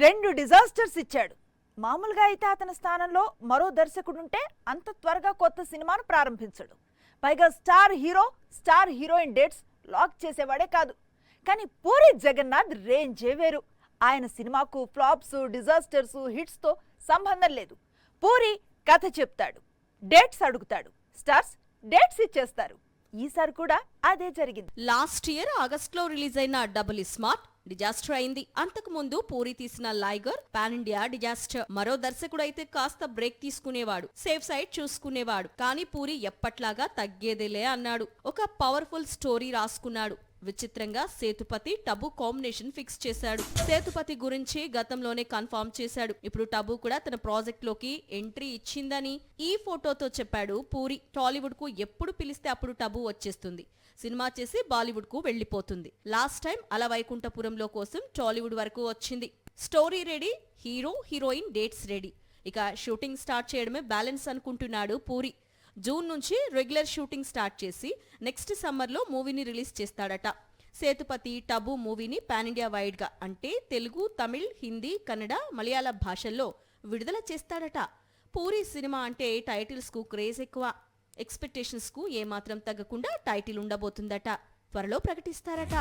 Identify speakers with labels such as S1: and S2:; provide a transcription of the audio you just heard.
S1: 2 disasters ఇచ్చాడు. మామూలుగా అయితే అతని స్థానంలో మరో దర్శకుడుంటే అంత త్వరగా కొత్త సినిమాను ప్రారంభించడు. పైగా star hero, star heroine dates lock చేసేవాడే కాదు. కానీ పూరి జగన్నాథ్ రేంజే వేరు. ఆయన సినిమాకు ఫ్లాప్స్, డిజాస్టర్స్, హిట్స్తో సంబంధం లేదు. పూరి కథ చెప్తాడు, డేట్స్ అడుగుతాడు, స్టార్స్ డేట్స్ ఇచ్చేస్తారు. ఈసారి కూడా అదే జరిగింది.
S2: లాస్ట్ ఇయర్ ఆగస్ట్ లో రిలీజ్ అయిన డబుల్ స్మార్ట్ డిజాస్టర్ అయింది. అంతకు ముందు పూరి తీసిన లైగర్ పాన్ ఇండియా డిజాస్టర్. మరో దర్శకుడైతే కాస్త బ్రేక్ తీసుకునేవాడు, సేఫ్ సైడ్ చూసుకునేవాడు. కానీ పూరి ఎప్పట్లాగా తగ్గేదేలే అన్నాడు. ఒక పవర్ఫుల్ స్టోరీ రాసుకున్నాడు. విచిత్రంగా సేతుపతి టబు కాంబినేషన్ ఫిక్స్ చేశాడు. సేతుపతి గురించి గతంలోనే కన్ఫర్మ్ చేశాడు. ఇప్పుడు టబు కూడా తన ప్రాజెక్ట్ లోకి ఎంట్రీ ఇచ్చిందని ఈ ఫోటోతో చెప్పాడు పూరి. టాలీవుడ్ కు ఎప్పుడు పిలిస్తే అప్పుడు టబు వచ్చేస్తుంది. సినిమా చేసి బాలీవుడ్ కు వెళ్లిపోతుంది. లాస్ట్ టైం అల వైకుంఠపురంలో కోసం టాలీవుడ్ వరకు వచ్చింది. Story ready, hero heroine dates ready. ఇక షూటింగ్ స్టార్ట్ చేయడమే బ్యాలెన్స్ అనుకుంటున్నాడు పూరి. జూన్ నుంచి రెగ్యులర్ షూటింగ్ స్టార్ట్ చేసి నెక్స్ట్ సమ్మర్లో మూవీని రిలీజ్ చేస్తాడట. సేతుపతి టబు మూవీని పాన్ ఇండియా వైడ్ గా అంటే తెలుగు, తమిళ్, హిందీ, కన్నడ, మలయాళ భాషల్లో విడుదల చేస్తాడట. పూరి సినిమా అంటే టైటిల్స్ కు క్రేజ్ ఎక్కువ. ఎక్స్పెక్టేషన్స్ కు ఏమాత్రం తగ్గకుండా టైటిల్ ఉండబోతుందట. త్వరలో ప్రకటిస్తారట.